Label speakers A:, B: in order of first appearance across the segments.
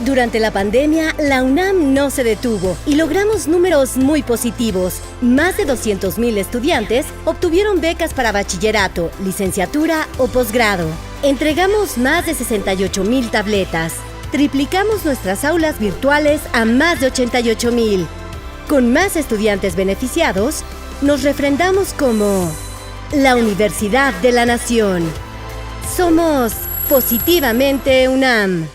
A: Durante la pandemia, la UNAM no se detuvo y logramos números muy positivos. Más de 200,000 estudiantes obtuvieron becas para bachillerato, licenciatura o posgrado. Entregamos más de 68,000 tabletas. Triplicamos nuestras aulas virtuales a más de 88,000. Con más estudiantes beneficiados, nos refrendamos como la Universidad de la Nación. Somos Positivamente UNAM.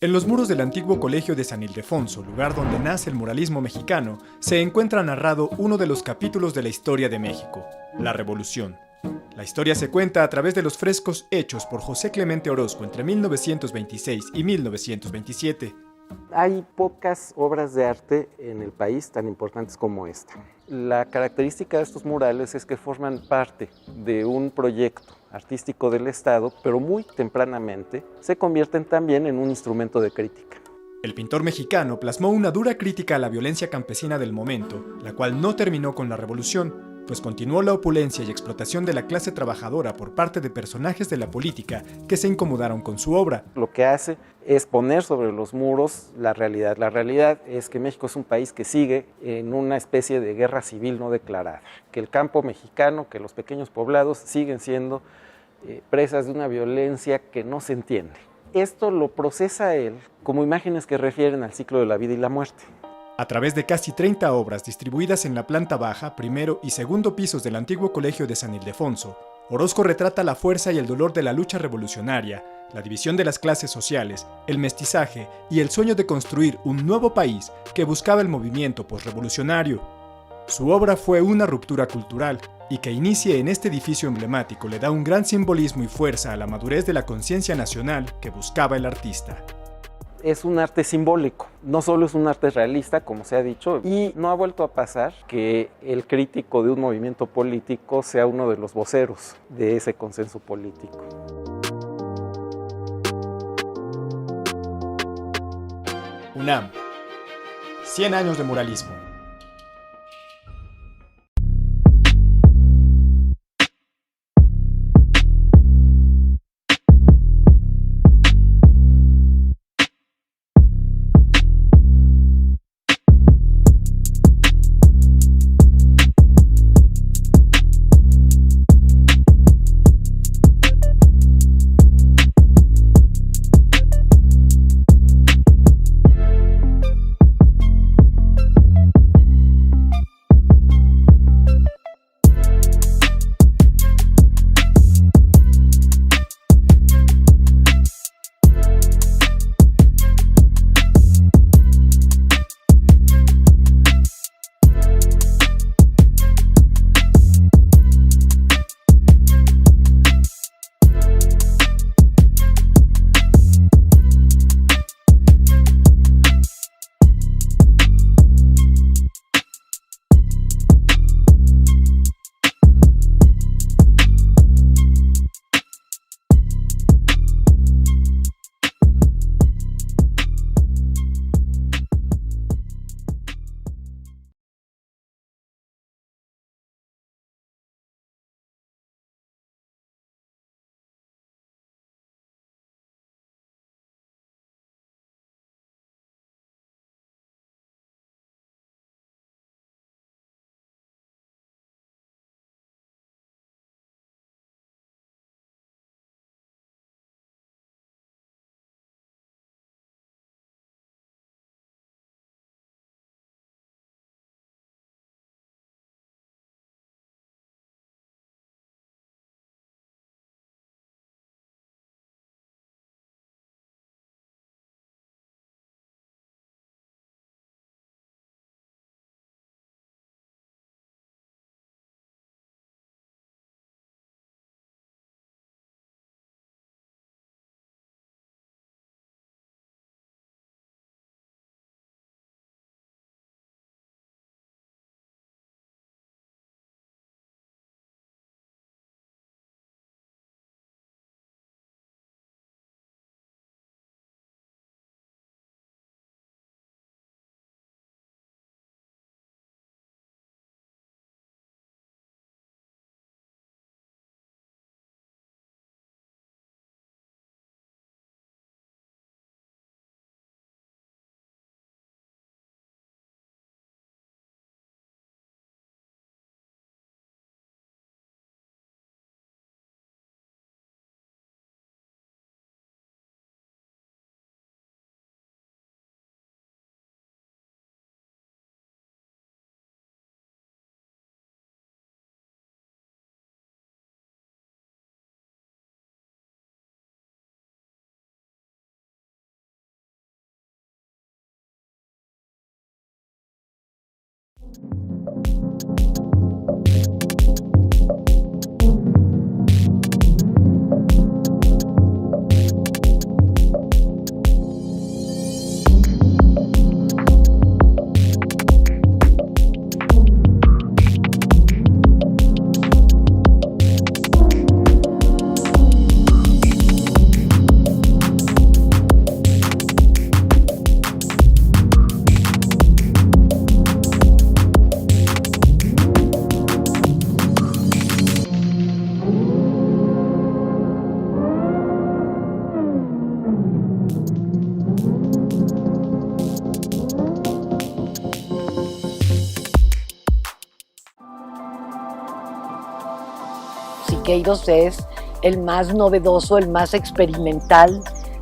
B: En los muros del antiguo colegio de San Ildefonso, lugar donde nace el muralismo mexicano, se encuentra narrado uno de los capítulos de la historia de México, la Revolución. La historia se cuenta a través de los frescos hechos por José Clemente Orozco entre 1926 y 1927.
C: Hay pocas obras de arte en el país tan importantes como esta. La característica de estos murales es que forman parte de un proyecto artístico del Estado, pero muy tempranamente se convierten también en un instrumento de crítica.
B: El pintor mexicano plasmó una dura crítica a la violencia campesina del momento, la cual no terminó con la revolución, pues continuó la opulencia y explotación de la clase trabajadora por parte de personajes de la política que se incomodaron con su obra.
C: Lo que hace es poner sobre los muros la realidad. La realidad es que México es un país que sigue en una especie de guerra civil no declarada, que el campo mexicano, que los pequeños poblados siguen siendo presas de una violencia que no se entiende. Esto lo procesa él como imágenes que refieren al ciclo de la vida y la muerte.
B: A través de casi 30 obras distribuidas en la planta baja, primero y segundo pisos del antiguo colegio de San Ildefonso, Orozco retrata la fuerza y el dolor de la lucha revolucionaria, la división de las clases sociales, el mestizaje y el sueño de construir un nuevo país que buscaba el movimiento posrevolucionario. Su obra fue una ruptura cultural, y que inicie en este edificio emblemático le da un gran simbolismo y fuerza a la madurez de la conciencia nacional que buscaba el artista.
C: Es un arte simbólico, no solo es un arte realista, como se ha dicho, y no ha vuelto a pasar que el crítico de un movimiento político sea uno de los voceros de ese consenso político.
B: UNAM. 100 años de muralismo.
D: Siqueiros es el más novedoso, el más experimental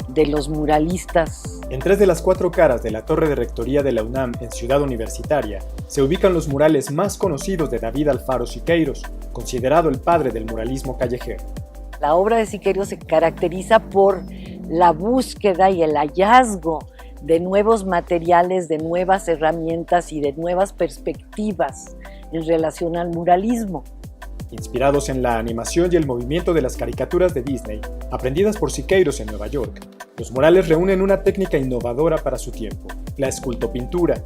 D: de los muralistas.
B: En 3 de las 4 caras de la torre de rectoría de la UNAM en Ciudad Universitaria se ubican los murales más conocidos de David Alfaro Siqueiros, considerado el padre del muralismo callejero.
D: La obra de Siqueiros se caracteriza por la búsqueda y el hallazgo de nuevos materiales, de nuevas herramientas y de nuevas perspectivas en relación al muralismo.
B: Inspirados en la animación y el movimiento de las caricaturas de Disney, aprendidas por Siqueiros en Nueva York, los murales reúnen una técnica innovadora para su tiempo, la escultopintura,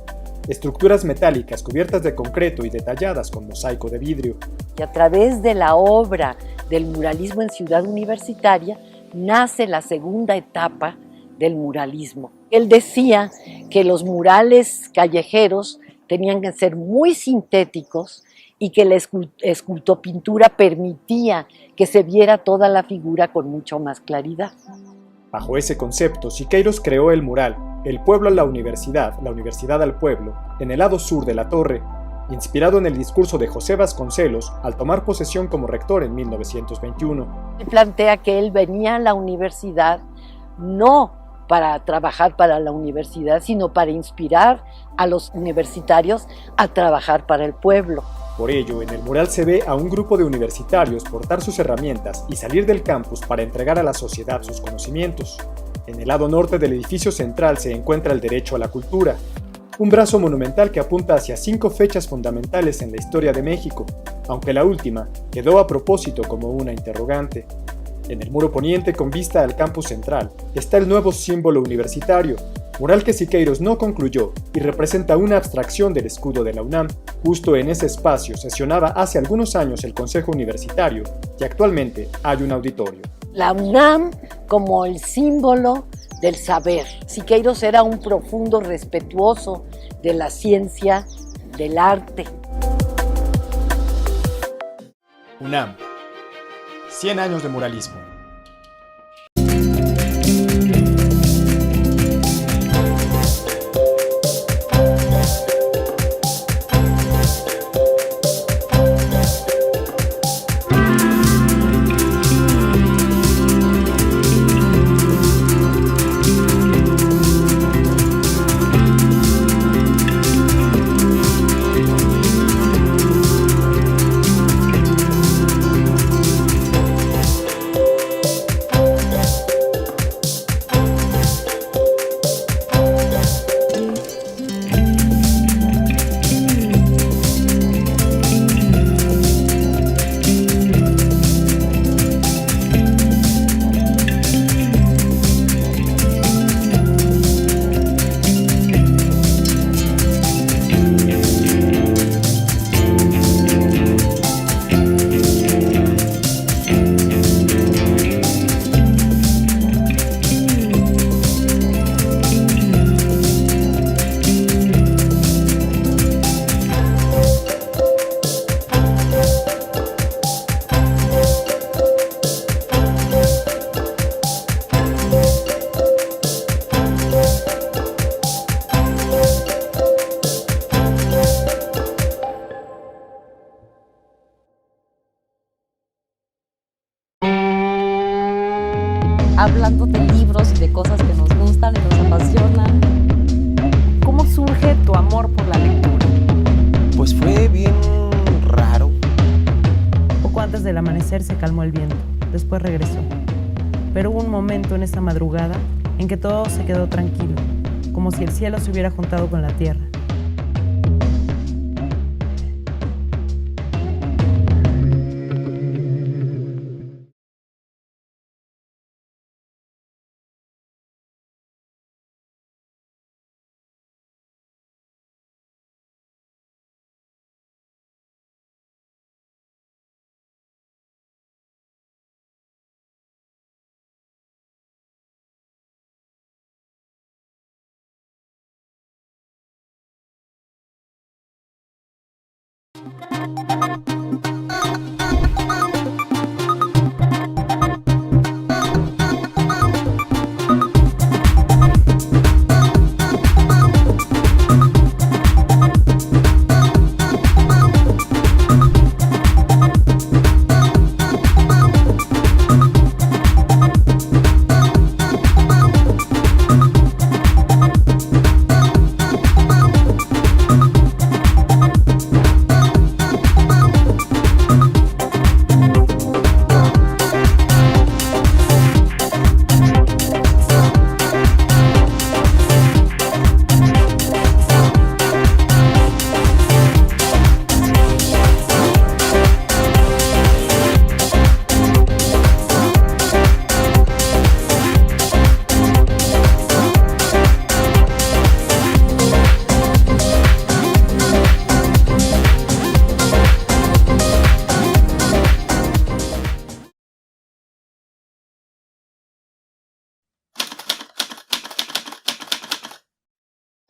B: estructuras metálicas cubiertas de concreto y detalladas con mosaico de vidrio.
D: Y a través de la obra del muralismo en Ciudad Universitaria nace la segunda etapa del muralismo. Él decía que los murales callejeros tenían que ser muy sintéticos y que la escultopintura permitía que se viera toda la figura con mucho más claridad.
B: Bajo ese concepto, Siqueiros creó el mural El pueblo a la universidad al pueblo, en el lado sur de la torre, inspirado en el discurso de José Vasconcelos al tomar posesión como rector en 1921.
D: Él plantea que él venía a la universidad no para trabajar para la universidad, sino para inspirar a los universitarios a trabajar para el pueblo.
B: Por ello, en el mural se ve a un grupo de universitarios portar sus herramientas y salir del campus para entregar a la sociedad sus conocimientos. En el lado norte del edificio central se encuentra el derecho a la cultura, un brazo monumental que apunta hacia 5 fechas fundamentales en la historia de México, aunque la última quedó a propósito como una interrogante. En el muro poniente con vista al campus central está el nuevo símbolo universitario, mural que Siqueiros no concluyó y representa una abstracción del escudo de la UNAM. Justo en ese espacio sesionaba hace algunos años el Consejo Universitario y actualmente hay un auditorio.
D: La UNAM como el símbolo del saber. Siqueiros era un profundo respetuoso de la ciencia, del arte.
B: UNAM. 100 años de muralismo.
E: Hablando de libros y de cosas que nos gustan y nos apasionan. ¿Cómo surge tu amor por la lectura?
F: Pues fue bien raro.
G: Poco antes del amanecer se calmó el viento, después regresó. Pero hubo un momento en esa madrugada en que todo se quedó tranquilo, como si el cielo se hubiera juntado con la tierra.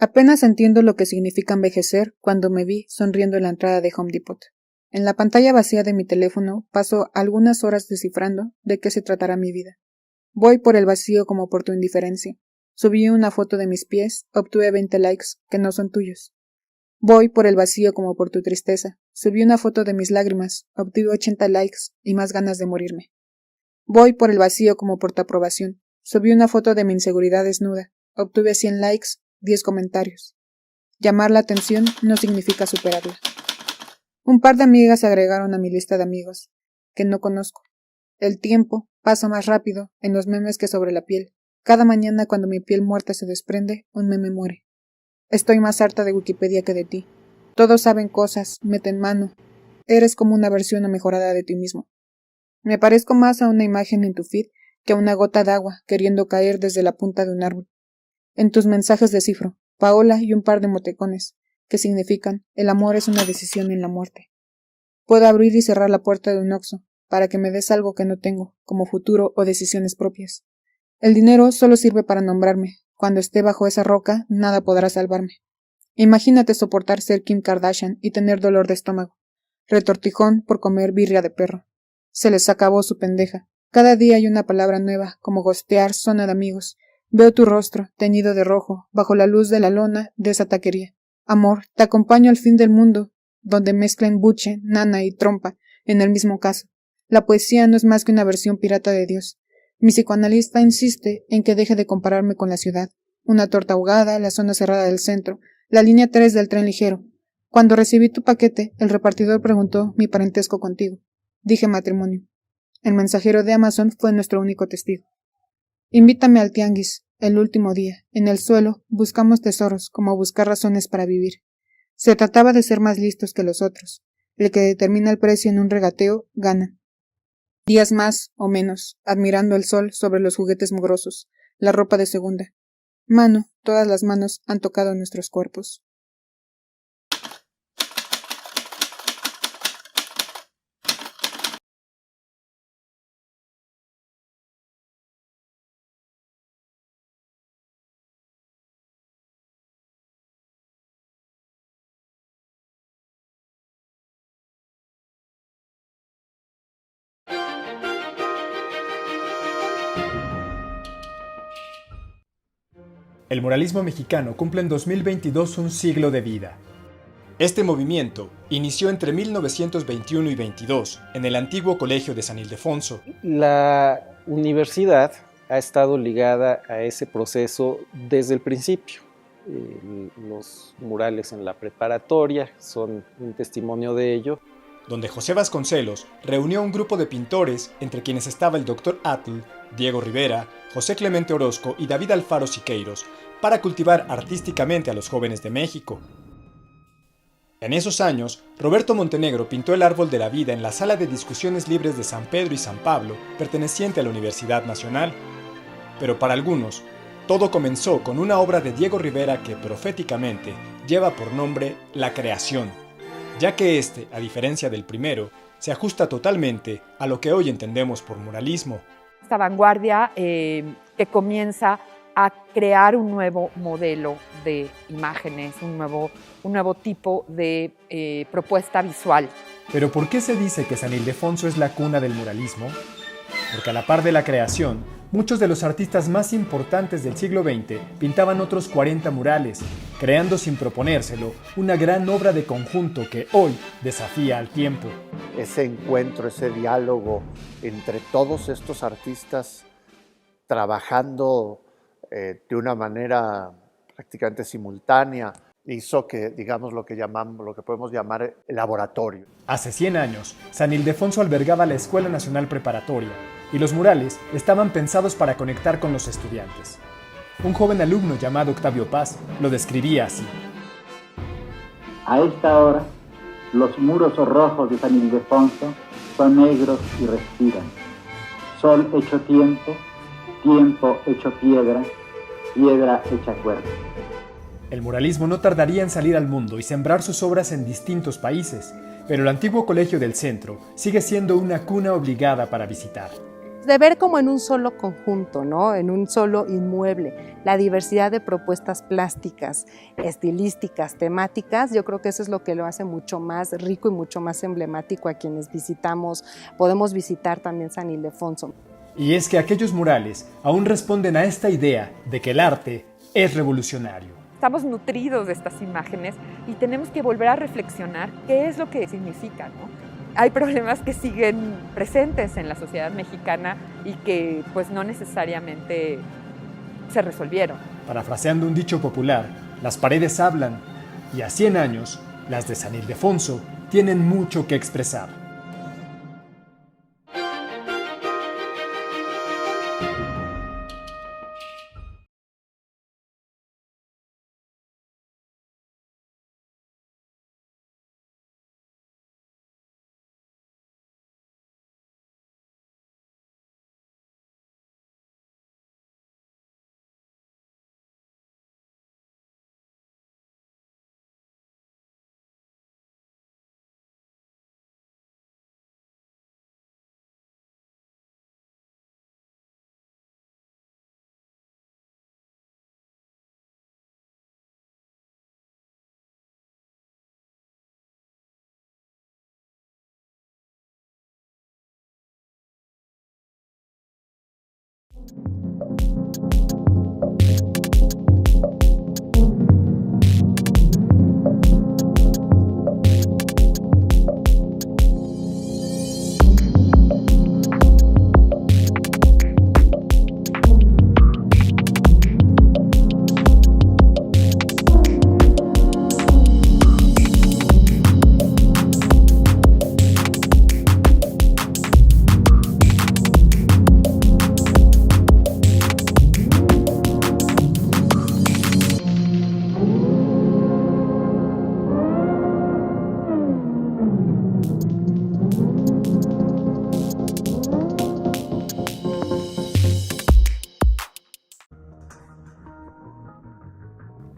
H: Apenas entiendo lo que significa envejecer cuando me vi sonriendo en la entrada de Home Depot. En la pantalla vacía de mi teléfono paso algunas horas descifrando de qué se tratará mi vida. Voy por el vacío como por tu indiferencia. Subí una foto de mis pies, obtuve 20 likes que no son tuyos. Voy por el vacío como por tu tristeza. Subí una foto de mis lágrimas, obtuve 80 likes y más ganas de morirme. Voy por el vacío como por tu aprobación. Subí una foto de mi inseguridad desnuda, obtuve 100 likes, 10 comentarios. Llamar la atención no significa superarla. Un par de amigas se agregaron a mi lista de amigos, que no conozco. El tiempo pasa más rápido en los memes que sobre la piel. Cada mañana cuando mi piel muerta se desprende, un meme muere. Estoy más harta de Wikipedia que de ti. Todos saben cosas, meten mano. Eres como una versión mejorada de ti mismo. Me parezco más a una imagen en tu feed que a una gota de agua queriendo caer desde la punta de un árbol. En tus mensajes descifro Paola y un par de emoticones, que significan el amor es una decisión en la muerte. Puedo abrir y cerrar la puerta de un Oxxo para que me des algo que no tengo, como futuro o decisiones propias. El dinero solo sirve para nombrarme. Cuando esté bajo esa roca, nada podrá salvarme. Imagínate soportar ser Kim Kardashian y tener dolor de estómago. Retortijón por comer birria de perro. Se les acabó su pendeja. Cada día hay una palabra nueva, como gostear, zona de amigos. Veo tu rostro, teñido de rojo, bajo la luz de la lona de esa taquería. Amor, te acompaño al fin del mundo, donde mezclan buche, nana y trompa, en el mismo caso. La poesía no es más que una versión pirata de Dios. Mi psicoanalista insiste en que deje de compararme con la ciudad. Una torta ahogada, la zona cerrada del centro, la línea 3 del tren ligero. Cuando recibí tu paquete, el repartidor preguntó mi parentesco contigo. Dije matrimonio. El mensajero de Amazon fue nuestro único testigo. Invítame al tianguis, el último día. En el suelo buscamos tesoros, como buscar razones para vivir. Se trataba de ser más listos que los otros. El que determina el precio en un regateo, gana. Días más o menos, admirando el sol sobre los juguetes mugrosos, la ropa de segunda. Mano, todas las manos han tocado nuestros cuerpos.
B: El muralismo mexicano cumple en 2022 un siglo de vida. Este movimiento inició entre 1921 y 22 en el antiguo Colegio de San Ildefonso.
C: La universidad ha estado ligada a ese proceso desde el principio. Los murales en la preparatoria son un testimonio de ello.
B: Donde José Vasconcelos reunió a un grupo de pintores, entre quienes estaba el Dr. Atl, Diego Rivera, José Clemente Orozco y David Alfaro Siqueiros, para cultivar artísticamente a los jóvenes de México. En esos años, Roberto Montenegro pintó el árbol de la vida en la sala de discusiones libres de San Pedro y San Pablo, perteneciente a la Universidad Nacional. Pero para algunos, todo comenzó con una obra de Diego Rivera que proféticamente lleva por nombre La Creación, ya que este, a diferencia del primero, se ajusta totalmente a lo que hoy entendemos por muralismo.
I: Esta vanguardia que comienza a crear un nuevo modelo de imágenes, un nuevo tipo de propuesta visual.
B: ¿Pero por qué se dice que San Ildefonso es la cuna del muralismo? Porque a la par de la creación, muchos de los artistas más importantes del siglo XX pintaban otros 40 murales, creando sin proponérselo una gran obra de conjunto que hoy desafía al tiempo.
J: Ese encuentro, ese diálogo entre todos estos artistas trabajando de una manera prácticamente simultánea hizo que, digamos, lo que podemos llamar el laboratorio.
B: Hace 100 años, San Ildefonso albergaba la Escuela Nacional Preparatoria y los murales estaban pensados para conectar con los estudiantes. Un joven alumno llamado Octavio Paz lo describía así.
K: A esta hora, los muros rojos de San Ildefonso son negros y respiran. Sol hecho tiempo, tiempo hecho piedra, piedra hecha cuerpo.
B: El muralismo no tardaría en salir al mundo y sembrar sus obras en distintos países, pero el antiguo Colegio del Centro sigue siendo una cuna obligada para visitar.
E: de ver como en un solo conjunto, ¿no? En un solo inmueble, la diversidad de propuestas plásticas, estilísticas, temáticas, yo creo que eso es lo que lo hace mucho más rico y mucho más emblemático a quienes visitamos. Podemos visitar también San Ildefonso.
B: Y es que aquellos murales aún responden a esta idea de que el arte es revolucionario.
I: Estamos nutridos de estas imágenes y tenemos que volver a reflexionar qué es lo que significan, ¿no? Hay problemas que siguen presentes en la sociedad mexicana y que pues no necesariamente se resolvieron.
B: Parafraseando un dicho popular, las paredes hablan y a 100 años, las de San Ildefonso tienen mucho que expresar.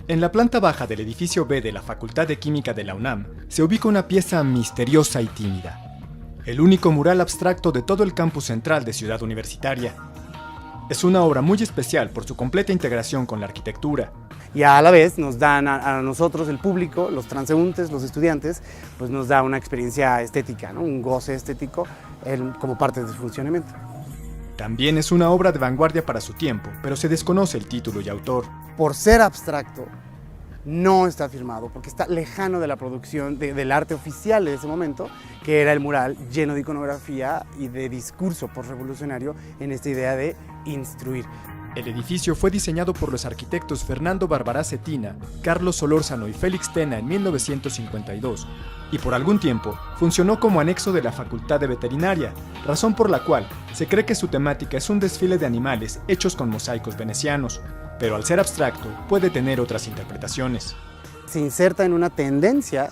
B: En la planta baja del edificio B de la Facultad de Química de la UNAM se ubica una pieza misteriosa y tímida. El único mural abstracto de todo el campus central de Ciudad Universitaria. Es una obra muy especial por su completa integración con la arquitectura.
L: Y a la vez nos dan a nosotros, el público, los transeúntes, los estudiantes, pues nos da una experiencia estética, ¿no? Un goce estético como parte de su funcionamiento.
B: También es una obra de vanguardia para su tiempo, pero se desconoce el título y autor.
L: Por ser abstracto, no está firmado, porque está lejano de la producción del arte oficial de ese momento, que era el mural lleno de iconografía y de discurso postrevolucionario en esta idea de instruir.
B: El edificio fue diseñado por los arquitectos Fernando Barbará Cetina, Carlos Solórzano y Félix Tena en 1952 y por algún tiempo funcionó como anexo de la Facultad de Veterinaria, razón por la cual se cree que su temática es un desfile de animales hechos con mosaicos venecianos, pero al ser abstracto puede tener otras interpretaciones.
L: Se inserta en una tendencia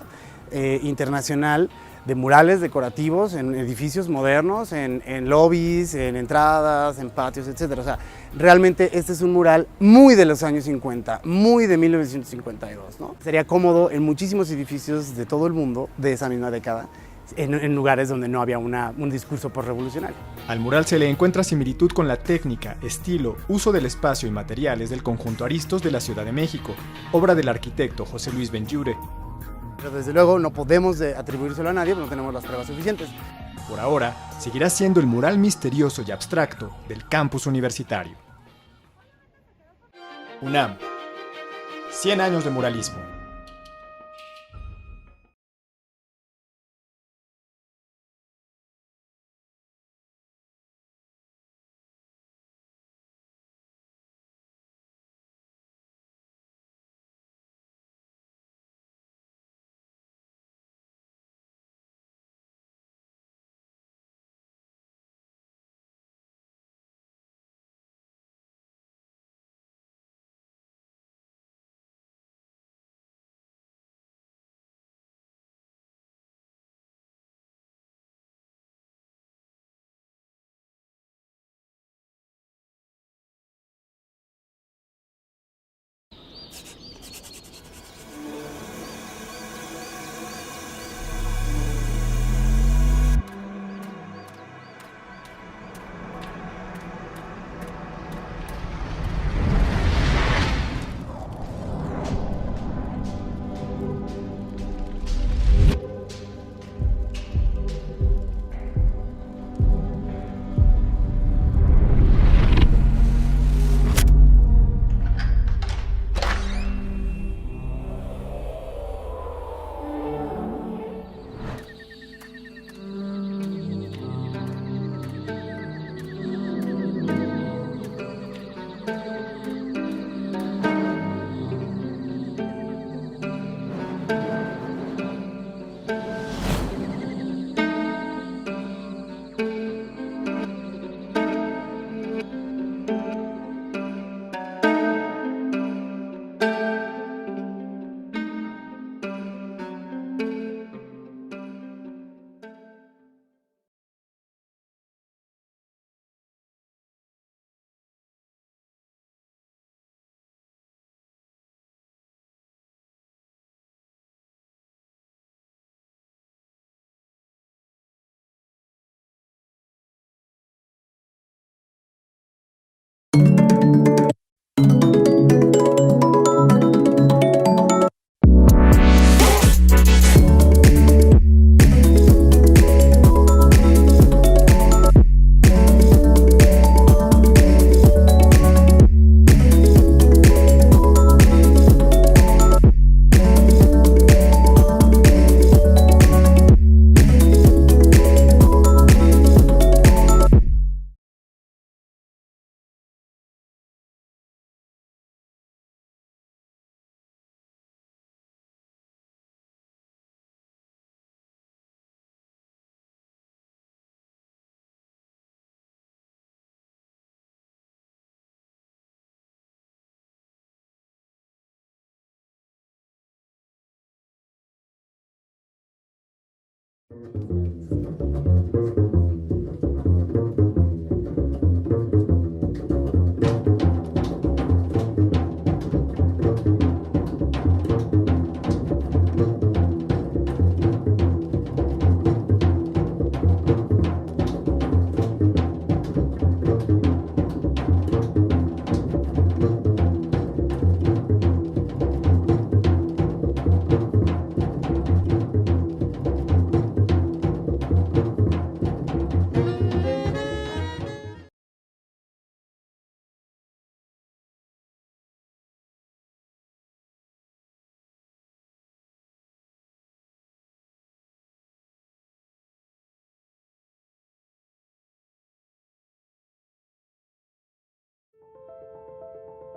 L: internacional de murales decorativos en edificios modernos, en lobbies, en entradas, en patios, etc. O sea, realmente este es un mural muy de los años 50, muy de 1952, ¿no? Sería cómodo en muchísimos edificios de todo el mundo de esa misma década, en lugares donde no había un discurso postrevolucionario.
B: Al mural se le encuentra similitud con la técnica, estilo, uso del espacio y materiales del conjunto Aristos de la Ciudad de México, obra del arquitecto José Luis Benlliure.
L: Pero desde luego no podemos atribuírselo a nadie porque no tenemos las pruebas suficientes.
B: Por ahora, seguirá siendo el mural misterioso y abstracto del campus universitario. UNAM. 100 años de muralismo.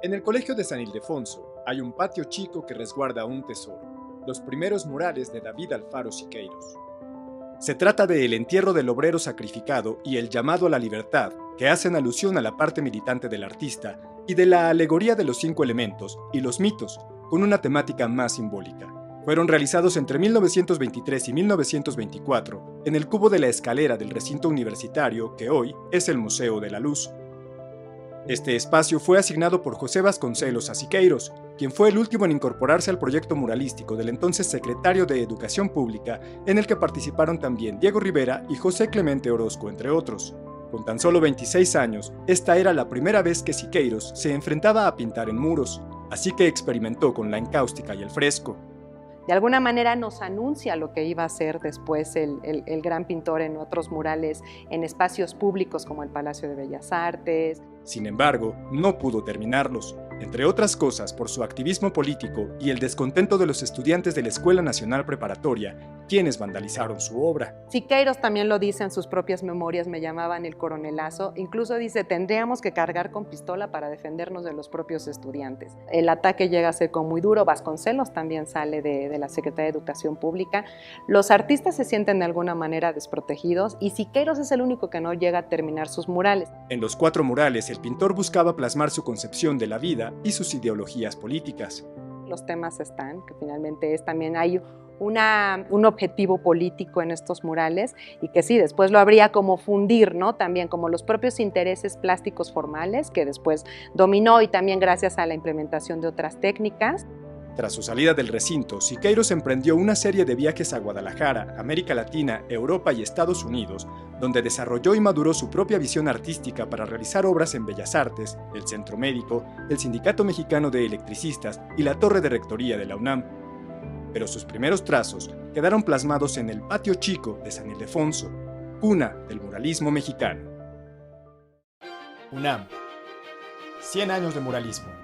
B: En el Colegio de San Ildefonso hay un patio chico que resguarda un tesoro, los primeros murales de David Alfaro Siqueiros. Se trata de El entierro del obrero sacrificado y El llamado a la libertad, que hacen alusión a la parte militante del artista, y de la alegoría de los 5 elementos y los mitos, con una temática más simbólica. Fueron realizados entre 1923 y 1924 en el cubo de la escalera del recinto universitario que hoy es el Museo de la Luz. Este espacio fue asignado por José Vasconcelos a Siqueiros, quien fue el último en incorporarse al proyecto muralístico del entonces secretario de Educación Pública, en el que participaron también Diego Rivera y José Clemente Orozco, entre otros. Con tan solo 26 años, esta era la primera vez que Siqueiros se enfrentaba a pintar en muros, así que experimentó con la encáustica y el fresco.
E: De alguna manera nos anuncia lo que iba a ser después el gran pintor en otros murales en espacios públicos como el Palacio de Bellas Artes.
B: Sin embargo, no pudo terminarlos, entre otras cosas por su activismo político y el descontento de los estudiantes de la Escuela Nacional Preparatoria, quienes vandalizaron su obra.
E: Siqueiros también lo dice en sus propias memorias, me llamaban el coronelazo, incluso dice, tendríamos que cargar con pistola para defendernos de los propios estudiantes. El ataque llega a ser como muy duro. Vasconcelos también sale de la Secretaría de Educación Pública. Los artistas se sienten de alguna manera desprotegidos y Siqueiros es el único que no llega a terminar sus murales.
B: En los 4 murales, el pintor buscaba plasmar su concepción de la vida y sus ideologías políticas.
E: Los temas están, que finalmente es también hay un objetivo político en estos murales y que sí, después lo habría como fundir, ¿no? También como los propios intereses plásticos formales que después dominó y también gracias a la implementación de otras técnicas.
B: Tras su salida del recinto, Siqueiros emprendió una serie de viajes a Guadalajara, América Latina, Europa y Estados Unidos, donde desarrolló y maduró su propia visión artística para realizar obras en Bellas Artes, el Centro Médico, el Sindicato Mexicano de Electricistas y la Torre de Rectoría de la UNAM. Pero sus primeros trazos quedaron plasmados en el Patio Chico de San Ildefonso, cuna del muralismo mexicano. UNAM. 100 años de muralismo.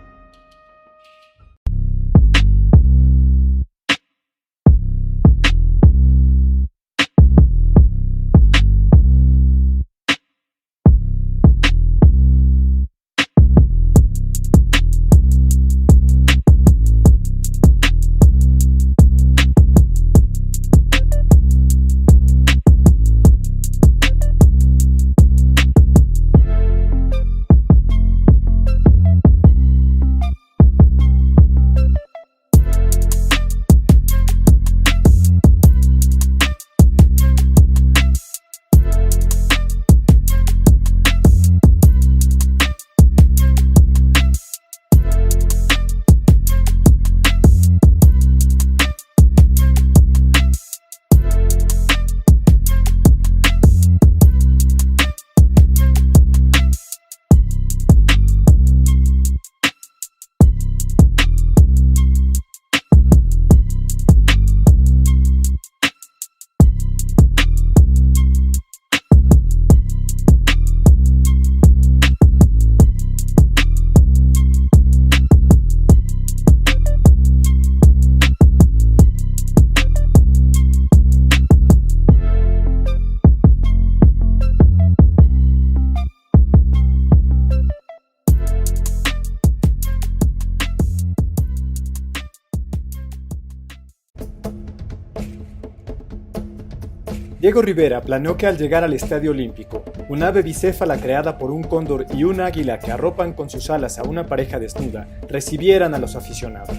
B: Diego Rivera planeó que al llegar al Estadio Olímpico, un ave bicéfala creada por un cóndor y un águila que arropan con sus alas a una pareja desnuda, recibieran a los aficionados.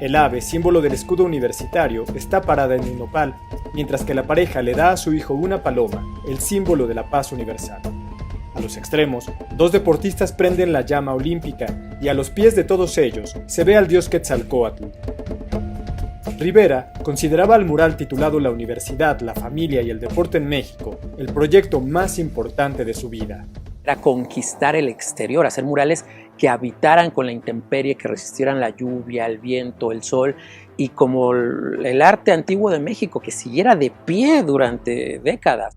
B: El ave, símbolo del escudo universitario, está parada en un nopal, mientras que la pareja le da a su hijo una paloma, el símbolo de la paz universal. A los extremos, dos deportistas prenden la llama olímpica y a los pies de todos ellos se ve al dios Quetzalcóatl. Rivera consideraba al mural titulado La Universidad, la Familia y el Deporte en México el proyecto más importante de su vida.
M: Era conquistar el exterior, hacer murales que habitaran con la intemperie, que resistieran la lluvia, el viento, el sol, y como el arte antiguo de México, que siguiera de pie durante décadas.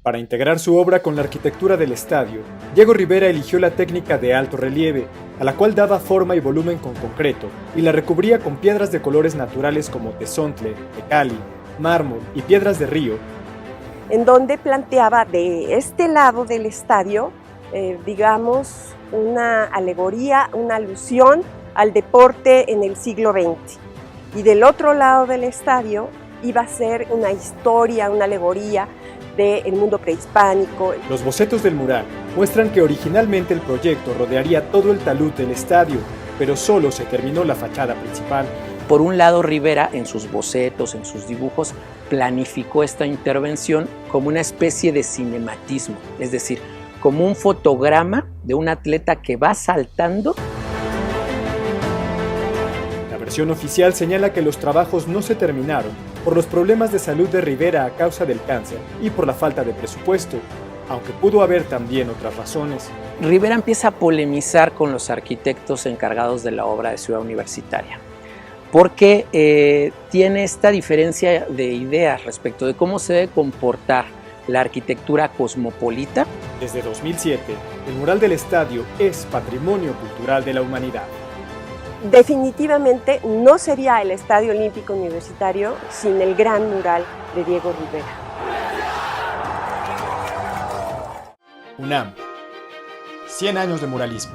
B: Para integrar su obra con la arquitectura del estadio, Diego Rivera eligió la técnica de alto relieve, a la cual daba forma y volumen con concreto, y la recubría con piedras de colores naturales como tezontle, tecali, mármol y piedras de río,
N: en donde planteaba de este lado del estadio, digamos, una alegoría, una alusión al deporte en el siglo XX. Y del otro lado del estadio iba a ser una historia, una alegoría del mundo prehispánico.
B: Los bocetos del mural muestran que originalmente el proyecto rodearía todo el talud del estadio, pero solo se terminó la fachada principal.
M: Por un lado, Rivera, en sus bocetos, en sus dibujos, planificó esta intervención como una especie de cinematismo, es decir, como un fotograma de un atleta que va saltando.
B: La versión oficial señala que los trabajos no se terminaron por los problemas de salud de Rivera a causa del cáncer y por la falta de presupuesto, aunque pudo haber también otras razones.
M: Rivera empieza a polemizar con los arquitectos encargados de la obra de Ciudad Universitaria, porque tiene esta diferencia de ideas respecto de cómo se debe comportar la arquitectura cosmopolita.
B: Desde 2007, el mural del estadio es Patrimonio Cultural de la Humanidad.
N: Definitivamente no sería el Estadio Olímpico Universitario sin el gran mural de Diego Rivera.
B: UNAM. 100 años de muralismo.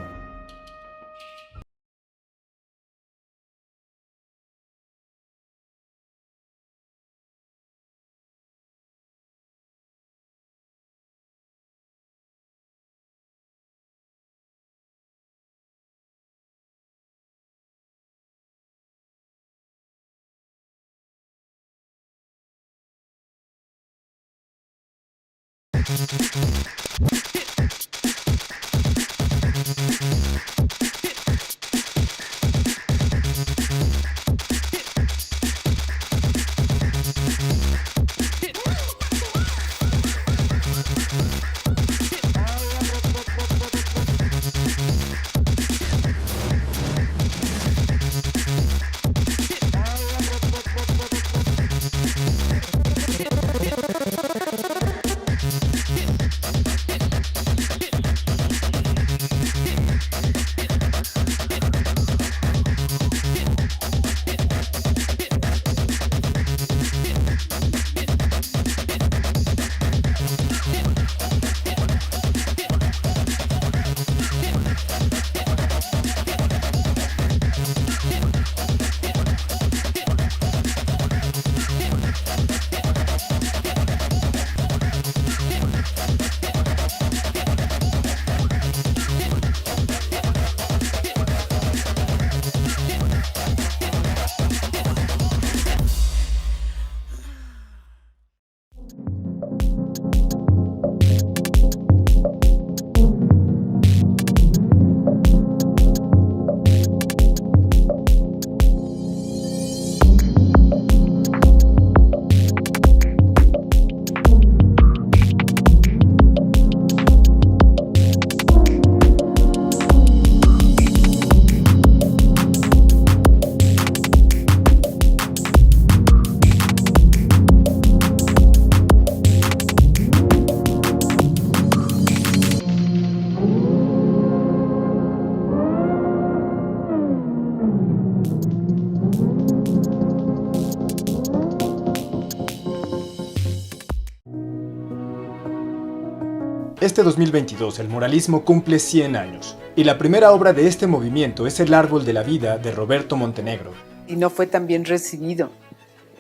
B: Este 2022 el muralismo cumple 100 años, y la primera obra de este movimiento es El Árbol de la Vida de Roberto Montenegro.
O: Y no fue tan bien recibido.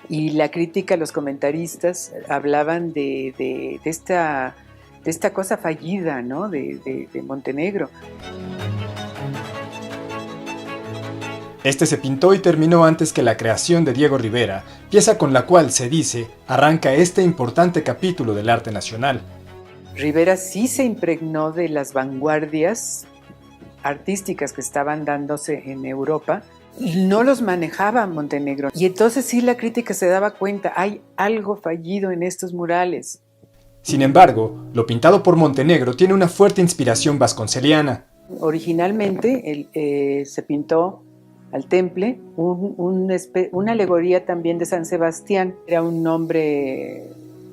O: Y la crítica, los comentaristas hablaban de esta cosa fallida, ¿no? de Montenegro.
B: Este se pintó y terminó antes que la creación de Diego Rivera, pieza con la cual, se dice, arranca este importante capítulo del arte nacional.
O: Rivera sí se impregnó de las vanguardias artísticas que estaban dándose en Europa. No los manejaba Montenegro. Y entonces sí la crítica se daba cuenta, hay algo fallido en estos murales.
B: Sin embargo, lo pintado por Montenegro tiene una fuerte inspiración vasconceliana.
O: Originalmente se pintó al temple una alegoría también de San Sebastián. Era un hombre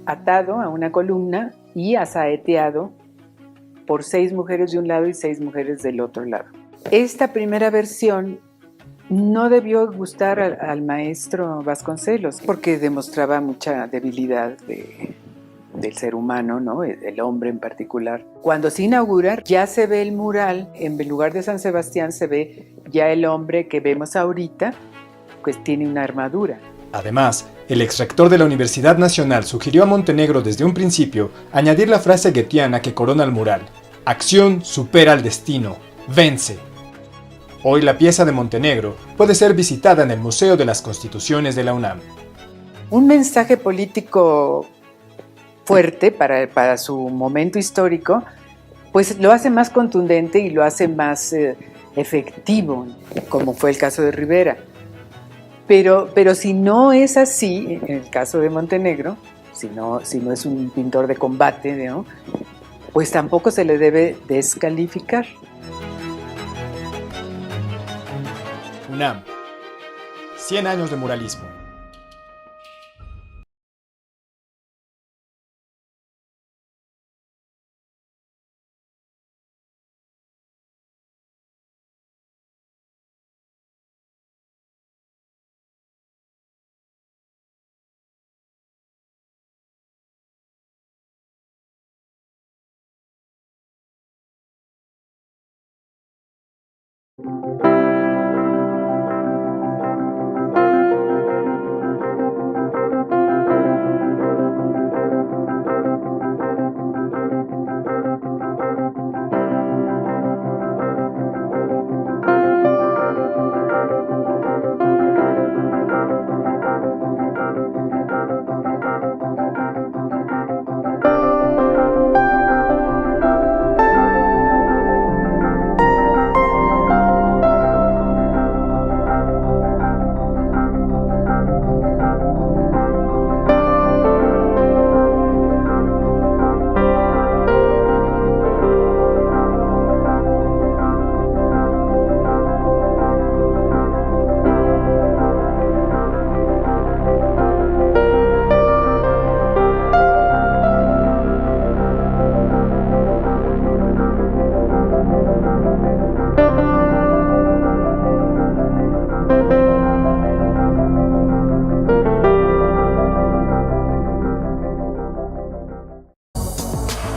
O: atado a una columna y asaeteado por 6 mujeres de un lado y 6 mujeres del otro lado. Esta primera versión no debió gustar al maestro Vasconcelos porque demostraba mucha debilidad del ser humano, ¿no? El hombre en particular. Cuando se inaugura, ya se ve el mural, en lugar de San Sebastián se ve ya el hombre que vemos ahorita, pues tiene una armadura.
B: Además, el exrector de la Universidad Nacional sugirió a Montenegro desde un principio añadir la frase goetheana que corona el mural: acción supera al destino, vence. Hoy la pieza de Montenegro puede ser visitada en el Museo de las Constituciones de la UNAM.
O: Un mensaje político fuerte para su momento histórico, pues lo hace más contundente y lo hace más efectivo, como fue el caso de Rivera. Pero si no es así, en el caso de Montenegro, si no es un pintor de combate, ¿no? Pues tampoco se le debe descalificar.
B: UNAM. 100 años de muralismo.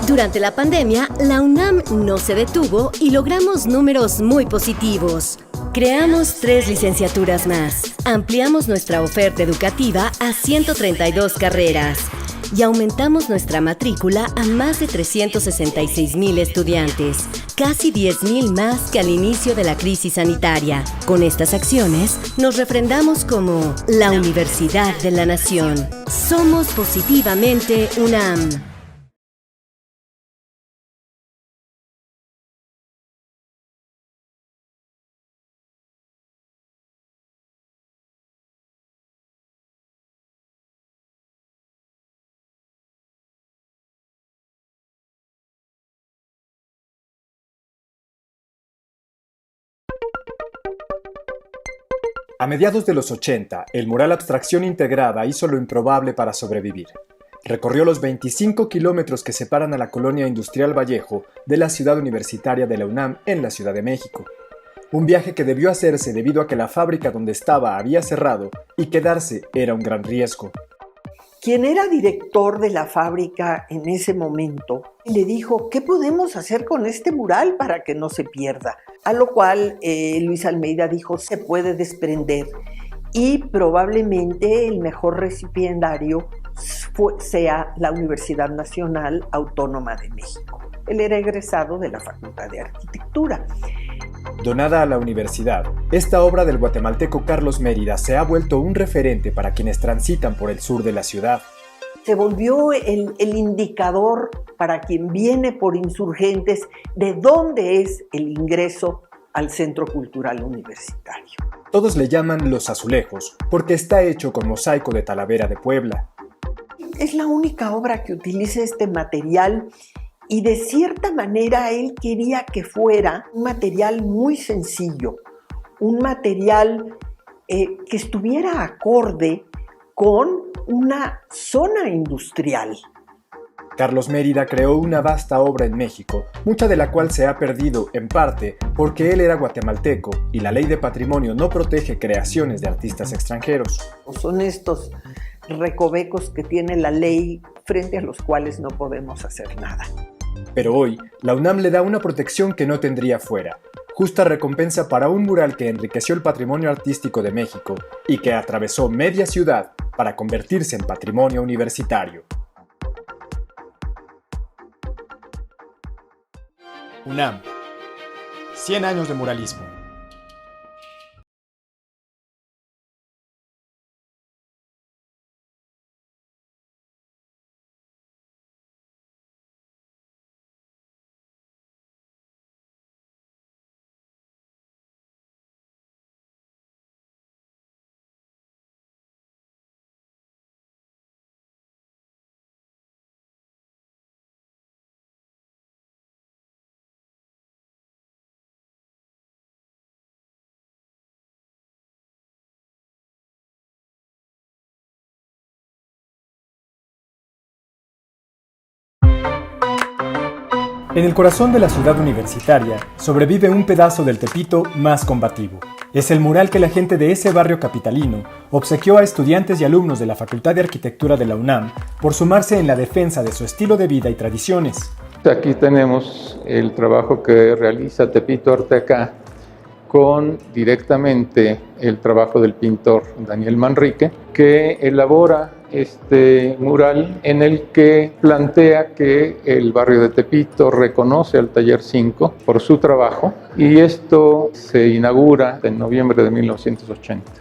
A: Durante la pandemia, la UNAM no se detuvo y logramos números muy positivos. Creamos 3 licenciaturas más, ampliamos nuestra oferta educativa a 132 carreras y aumentamos nuestra matrícula a más de 366,000 estudiantes, casi 10,000 más que al inicio de la crisis sanitaria. Con estas acciones, nos refrendamos como la Universidad de la Nación. Somos positivamente UNAM.
B: A mediados de los 80, el mural Abstracción Integrada hizo lo improbable para sobrevivir. Recorrió los 25 kilómetros que separan a la colonia industrial Vallejo de la ciudad universitaria de la UNAM en la Ciudad de México. Un viaje que debió hacerse debido a que la fábrica donde estaba había cerrado y quedarse era un gran riesgo.
P: Quien era director de la fábrica en ese momento le dijo: ¿qué podemos hacer con este mural para que no se pierda? A lo cual Luis Almeida dijo: se puede desprender y probablemente el mejor recipiendario sea la Universidad Nacional Autónoma de México. Él era egresado de la Facultad de Arquitectura.
B: Donada a la universidad, esta obra del guatemalteco Carlos Mérida se ha vuelto un referente para quienes transitan por el sur de la ciudad.
P: Se volvió el indicador para quien viene por Insurgentes de dónde es el ingreso al Centro Cultural Universitario.
B: Todos le llaman Los Azulejos porque está hecho con mosaico de Talavera de Puebla.
P: Es la única obra que utiliza este material y de cierta manera él quería que fuera un material muy sencillo, un material que estuviera acorde con una zona industrial.
B: Carlos Mérida creó una vasta obra en México, mucha de la cual se ha perdido, en parte, porque él era guatemalteco y la ley de patrimonio no protege creaciones de artistas extranjeros.
P: Son estos recovecos que tiene la ley frente a los cuales no podemos hacer nada.
B: Pero hoy, la UNAM le da una protección que no tendría fuera. Justa recompensa para un mural que enriqueció el patrimonio artístico de México y que atravesó media ciudad para convertirse en patrimonio universitario. UNAM. 100 años de muralismo. En el corazón de la ciudad universitaria sobrevive un pedazo del Tepito más combativo. Es el mural que la gente de ese barrio capitalino obsequió a estudiantes y alumnos de la Facultad de Arquitectura de la UNAM por sumarse en la defensa de su estilo de vida y tradiciones.
Q: Aquí tenemos el trabajo que realiza Tepito Arteaga con directamente el trabajo del pintor Daniel Manrique, que elabora este mural en el que plantea que el barrio de Tepito reconoce al Taller 5 por su trabajo, y esto se inaugura en noviembre de 1980.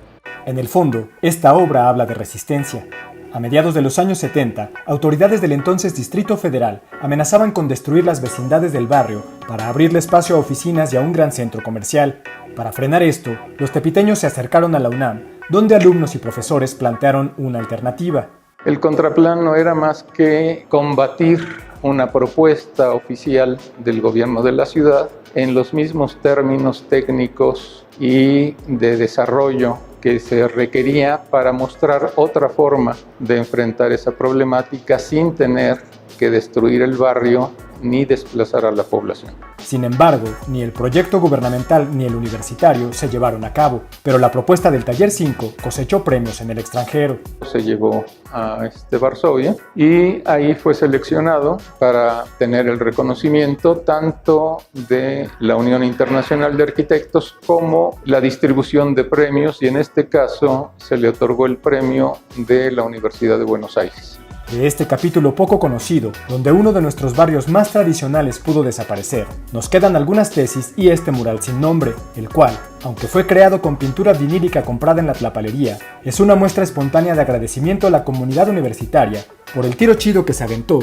B: En el fondo, esta obra habla de resistencia. A mediados de los años 70, autoridades del entonces Distrito Federal amenazaban con destruir las vecindades del barrio para abrirle espacio a oficinas y a un gran centro comercial. Para frenar esto, los tepiteños se acercaron a la UNAM, donde alumnos y profesores plantearon una alternativa.
Q: El contraplan no era más que combatir una propuesta oficial del gobierno de la ciudad en los mismos términos técnicos y de desarrollo que se requería para mostrar otra forma de enfrentar esa problemática sin tener que destruir el barrio ni desplazar a la población.
B: Sin embargo, ni el proyecto gubernamental ni el universitario se llevaron a cabo, pero la propuesta del Taller 5 cosechó premios en el extranjero.
Q: Se llevó a Varsovia y ahí fue seleccionado para tener el reconocimiento tanto de la Unión Internacional de Arquitectos como la distribución de premios, y en este caso se le otorgó el premio de la Universidad de Buenos Aires.
B: De este capítulo poco conocido, donde uno de nuestros barrios más tradicionales pudo desaparecer, nos quedan algunas tesis y este mural sin nombre, el cual, aunque fue creado con pintura vinílica comprada en la tlapalería, es una muestra espontánea de agradecimiento a la comunidad universitaria por el tiro chido que se aventó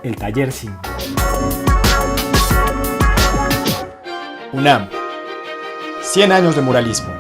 B: el Taller 5. UNAM. 100 años de muralismo.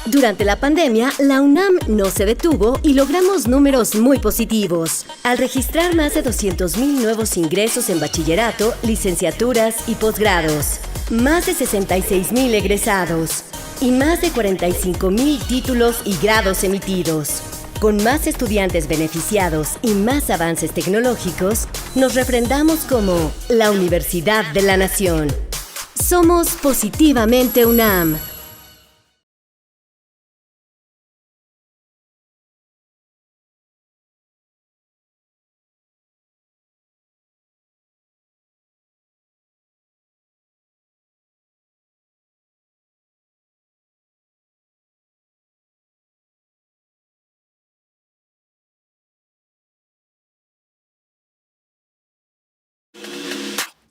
A: Durante la pandemia, la UNAM no se detuvo y logramos números muy positivos, al registrar más de 200,000 nuevos ingresos en bachillerato, licenciaturas y posgrados, más de 66,000 egresados y más de 45,000 títulos y grados emitidos. Con más estudiantes beneficiados y más avances tecnológicos, nos refrendamos como la Universidad de la Nación. Somos Positivamente UNAM.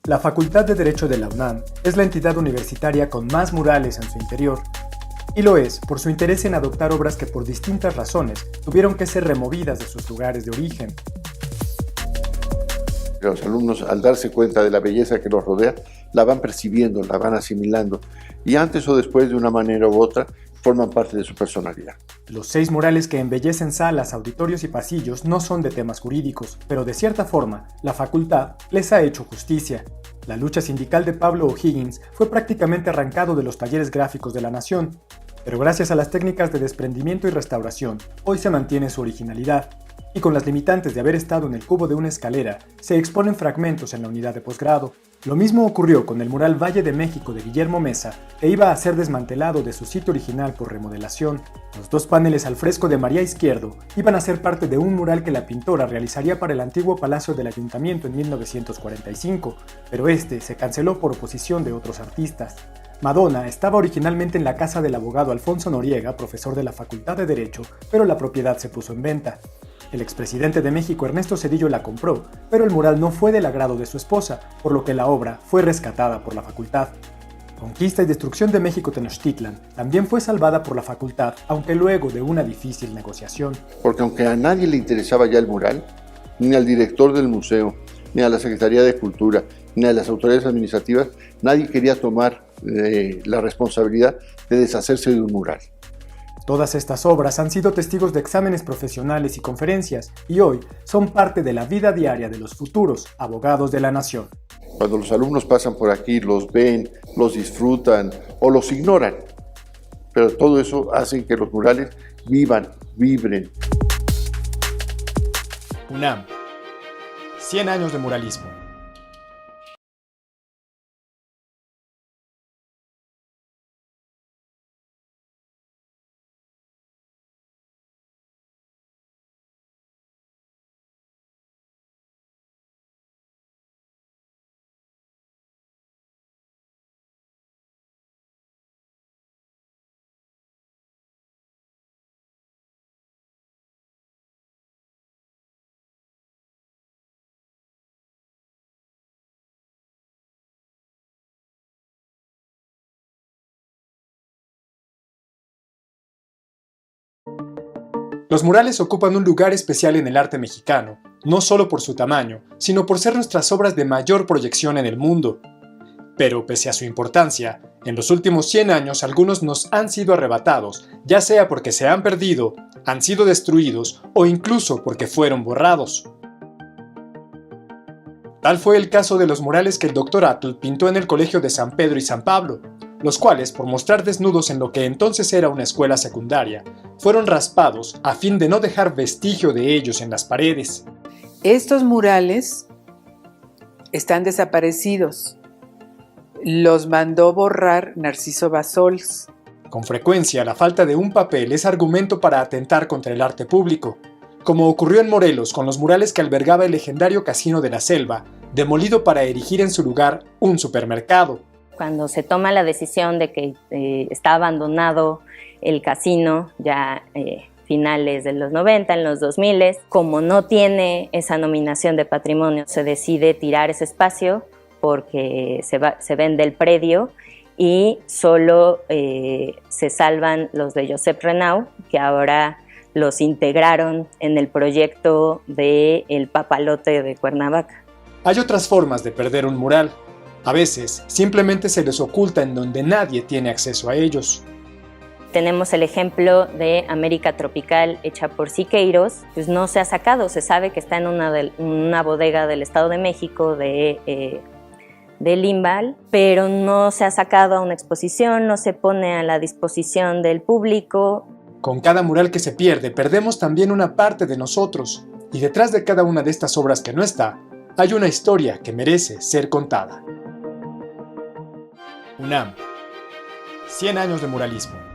B: La Facultad de Derecho de la UNAM es la entidad universitaria con más murales en su interior, y lo es por su interés en adoptar obras que por distintas razones tuvieron que ser removidas de sus lugares de origen.
R: Los alumnos, al darse cuenta de la belleza que los rodea, la van percibiendo, la van asimilando, y antes o después, de una manera u otra, forman parte de su personalidad.
B: Los 6 murales que embellecen salas, auditorios y pasillos no son de temas jurídicos, pero de cierta forma, la facultad les ha hecho justicia. La lucha sindical de Pablo O'Higgins fue prácticamente arrancado de los talleres gráficos de la Nación, pero gracias a las técnicas de desprendimiento y restauración, hoy se mantiene su originalidad, y con las limitantes de haber estado en el cubo de una escalera, se exponen fragmentos en la unidad de posgrado. Lo mismo ocurrió con el mural Valle de México de Guillermo Mesa, que iba a ser desmantelado de su sitio original por remodelación. Los 2 paneles al fresco de María Izquierdo iban a ser parte de un mural que la pintora realizaría para el antiguo Palacio del Ayuntamiento en 1945, pero este se canceló por oposición de otros artistas. Madonna estaba originalmente en la casa del abogado Alfonso Noriega, profesor de la Facultad de Derecho, pero la propiedad se puso en venta. El expresidente de México, Ernesto Zedillo, la compró, pero el mural no fue del agrado de su esposa, por lo que la obra fue rescatada por la facultad. Conquista y destrucción de México Tenochtitlan también fue salvada por la facultad, aunque luego de una difícil negociación.
R: Porque aunque a nadie le interesaba ya el mural, ni al director del museo, ni a la Secretaría de Cultura, ni a las autoridades administrativas, nadie quería tomar la responsabilidad de deshacerse de un mural.
B: Todas estas obras han sido testigos de exámenes profesionales y conferencias, y hoy son parte de la vida diaria de los futuros abogados de la nación.
R: Cuando los alumnos pasan por aquí, los ven, los disfrutan o los ignoran, pero todo eso hace que los murales vibren.
B: UNAM. 100 años de muralismo. Los murales ocupan un lugar especial en el arte mexicano, no solo por su tamaño, sino por ser nuestras obras de mayor proyección en el mundo. Pero pese a su importancia, en los últimos 100 años algunos nos han sido arrebatados, ya sea porque se han perdido, han sido destruidos o incluso porque fueron borrados. Tal fue el caso de los murales que el Dr. Atl pintó en el Colegio de San Pedro y San Pablo, los cuales, por mostrar desnudos en lo que entonces era una escuela secundaria, fueron raspados a fin de no dejar vestigio de ellos en las paredes.
O: Estos murales están desaparecidos. Los mandó borrar Narciso Bassols.
B: Con frecuencia, la falta de un papel es argumento para atentar contra el arte público, como ocurrió en Morelos con los murales que albergaba el legendario Casino de la Selva, demolido para erigir en su lugar un supermercado.
S: Cuando se toma la decisión de que está abandonado el casino, ya finales de los 90, en los 2000, como no tiene esa nominación de patrimonio, se decide tirar ese espacio porque se vende el predio y solo se salvan los de Josep Renau, que ahora los integraron en el proyecto del Papalote de Cuernavaca.
B: Hay otras formas de perder un mural. A veces, simplemente se les oculta en donde nadie tiene acceso a ellos.
S: Tenemos el ejemplo de América Tropical hecha por Siqueiros, pues no se ha sacado, se sabe que está en una bodega del Estado de México de Limbal, pero no se ha sacado a una exposición, no se pone a la disposición del público.
B: Con cada mural que se pierde, perdemos también una parte de nosotros, y detrás de cada una de estas obras que no está, hay una historia que merece ser contada. UNAM. 100 años de muralismo.